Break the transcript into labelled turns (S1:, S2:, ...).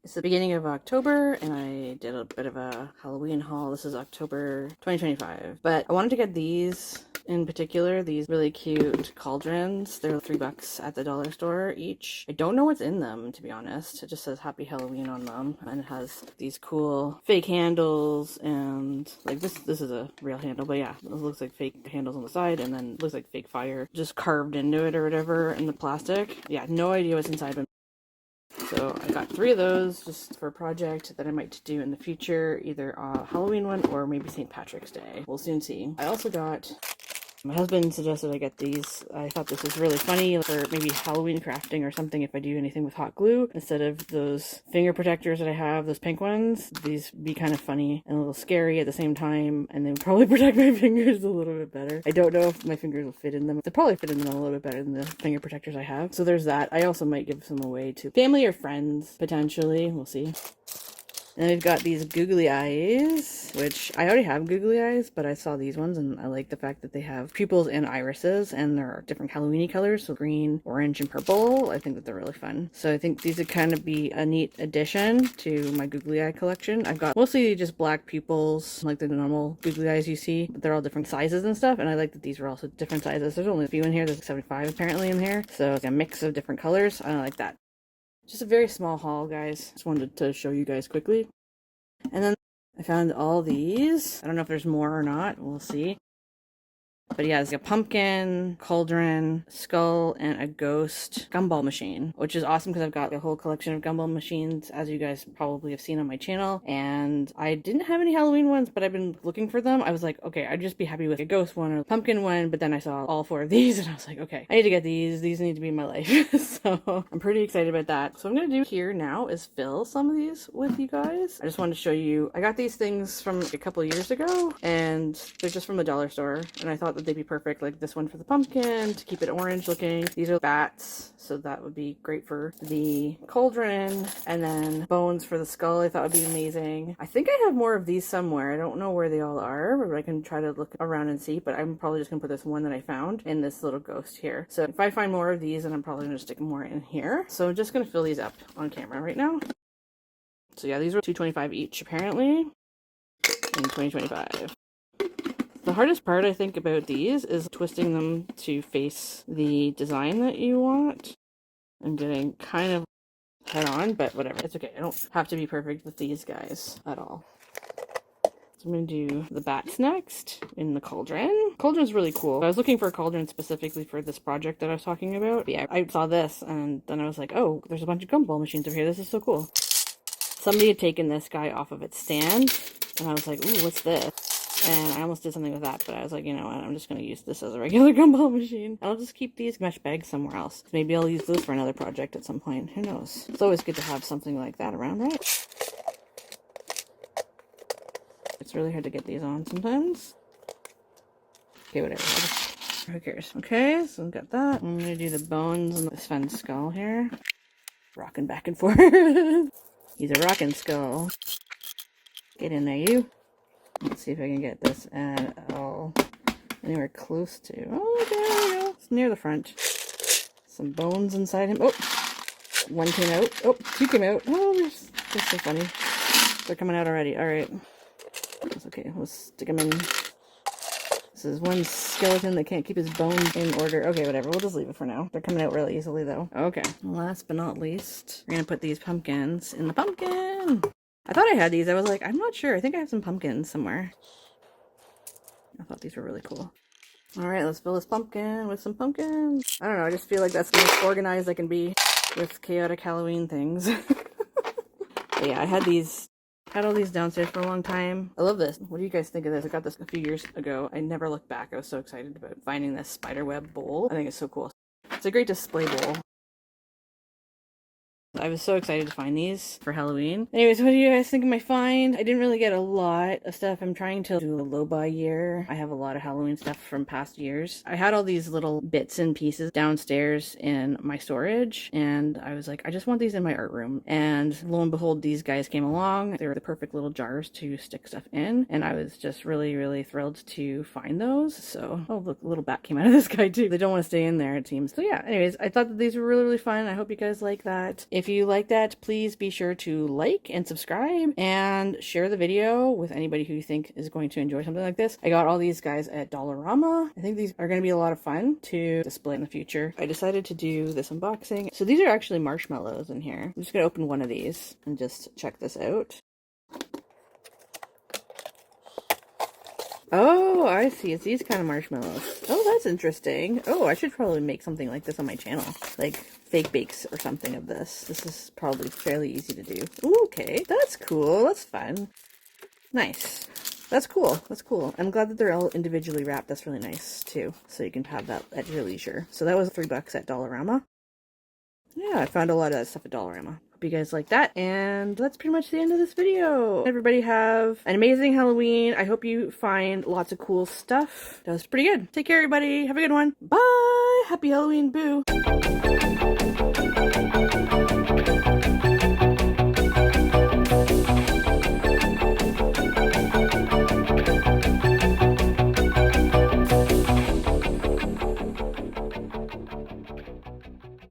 S1: It's the beginning of October, and I did a bit of a Halloween haul. This is October 2025. But I wanted to get these in particular, these really cute cauldrons. They're $3 at the dollar store each. I don't know what's in them, to be honest. It just says Happy Halloween on them, and it has these cool fake handles, and like this is a real handle, but yeah, it looks like fake handles on the side, and then it looks like fake fire just carved into it or whatever in the plastic. Yeah, no idea what's inside, but so I got 3 of those just for a project that I might do in the future, either a Halloween one or maybe St. Patrick's Day. We'll soon see. I also got, my husband suggested I get these. I thought this was really funny for maybe Halloween crafting or something if I do anything with hot glue. Instead of those finger protectors that I have, those pink ones, these would be kind of funny and a little scary at the same time, and they would probably protect my fingers a little bit better. I don't know if my fingers will fit in them. They'll probably fit in them a little bit better than the finger protectors I have. So there's that. I also might give some away to family or friends, potentially. We'll see. And we've got these googly eyes, which I already have googly eyes, but I saw these ones and I like the fact that they have pupils and irises, and they're different Halloween-y colors, so green, orange, and purple. I think that they're really fun. So I think these would kind of be a neat addition to my googly eye collection. I've got mostly just black pupils, like the normal googly eyes you see, but they're all different sizes and stuff, and I like that these were also different sizes. There's only a few in here. There's 75 apparently in here, so it's a mix of different colors. I like that. Just a very small haul, guys. Just wanted to show you guys quickly. And then I found all these. I don't know if there's more or not. We'll see. But yeah, it's a pumpkin, cauldron, skull, and a ghost gumball machine, which is awesome because I've got a whole collection of gumball machines, as you guys probably have seen on my channel. And I didn't have any Halloween ones, but I've been looking for them. I was like, okay, I'd just be happy with a ghost one or a pumpkin one. But then I saw all 4 of these, and I was like, okay, I need to get these. These need to be in my life. So I'm pretty excited about that. So what I'm going to do here now is fill some of these with you guys. I just wanted to show you, I got these things from a couple of years ago, and they're just from the dollar store. And I thought that they'd be perfect, like this one for the pumpkin to keep it orange looking. These are bats, so that would be great for the cauldron. And then bones for the skull, I thought would be amazing. I think I have more of these somewhere. I don't know where they all are, but I can try to look around and see. But I'm probably just gonna put this one that I found in this little ghost here. So if I find more of these, then I'm probably gonna stick more in here. So I'm just gonna fill these up on camera right now. So yeah, these were $2.25 each apparently in 2025. The hardest part, I think, about these is twisting them to face the design that you want. I'm getting kind of head on, but whatever. It's okay. I don't have to be perfect with these guys at all. So I'm going to do the bats next in the cauldron. Cauldron's really cool. I was looking for a cauldron specifically for this project that I was talking about. But yeah, I saw this and then I was like, oh, there's a bunch of gumball machines over here. This is so cool. Somebody had taken this guy off of its stand and I was like, ooh, what's this? And I almost did something with that, but I was like, you know what, I'm just going to use this as a regular gumball machine. I'll just keep these mesh bags somewhere else. Maybe I'll use those for another project at some point. Who knows? It's always good to have something like that around, right? It's really hard to get these on sometimes. Okay, whatever. Who cares? Okay, so I've got that. I'm going to do the bones and this fun skull here. Rocking back and forth. He's a rocking skull. Get in there, you. Let's see if I can get this at all anywhere close to. Oh, there we go. It's near the front. Some bones inside him. Oh, one came out. Oh, 2 came out. Oh, they're so funny. They're coming out already. All right. That's okay. Let's stick them in. This is one skeleton that can't keep his bones in order. Okay, whatever. We'll just leave it for now. They're coming out really easily, though. Okay. Last but not least, we're going to put these pumpkins in the pumpkin. I thought I had these. I was like, I'm not sure. I think I have some pumpkins somewhere. I thought these were really cool. All right, let's fill this pumpkin with some pumpkins. I don't know. I just feel like that's the most organized I can be with chaotic Halloween things. But yeah, I had all these downstairs for a long time. I love this. What do you guys think of this? I got this a few years ago. I never looked back. I was so excited about finding this spiderweb bowl. I think it's so cool. It's a great display bowl. I was so excited to find these for Halloween. Anyways, what do you guys think of my find? I didn't really get a lot of stuff. I'm trying to do a low buy year. I have a lot of Halloween stuff from past years. I had all these little bits and pieces downstairs in my storage, and I was like, I just want these in my art room. And lo and behold, these guys came along. They were the perfect little jars to stick stuff in, and I was just really, really thrilled to find those. So, oh look, a little bat came out of this guy too. They don't want to stay in there, it seems. So yeah, anyways, I thought that these were really, really fun. I hope you guys like that. If If you like that, please be sure to like and subscribe and share the video with anybody who you think is going to enjoy something like this. I got all these guys at Dollarama. I think these are going to be a lot of fun to display in the future. I decided to do this unboxing. So these are actually marshmallows in here. I'm just going to open one of these and just check this out. Oh, I see. It's these kind of marshmallows. Oh, that's interesting. Oh, I should probably make something like this on my channel. Like fake bakes or something of this. This is probably fairly easy to do. Ooh, okay. That's cool. That's fun. Nice. That's cool. That's cool. I'm glad that they're all individually wrapped. That's really nice too. So you can have that at your leisure. So that was $3 at Dollarama. Yeah, I found a lot of that stuff at Dollarama. Hope you guys like that. And that's pretty much the end of this video. Everybody have an amazing Halloween. I hope you find lots of cool stuff. That was pretty good. Take care, everybody. Have a good one. Bye. Happy Halloween. Boo.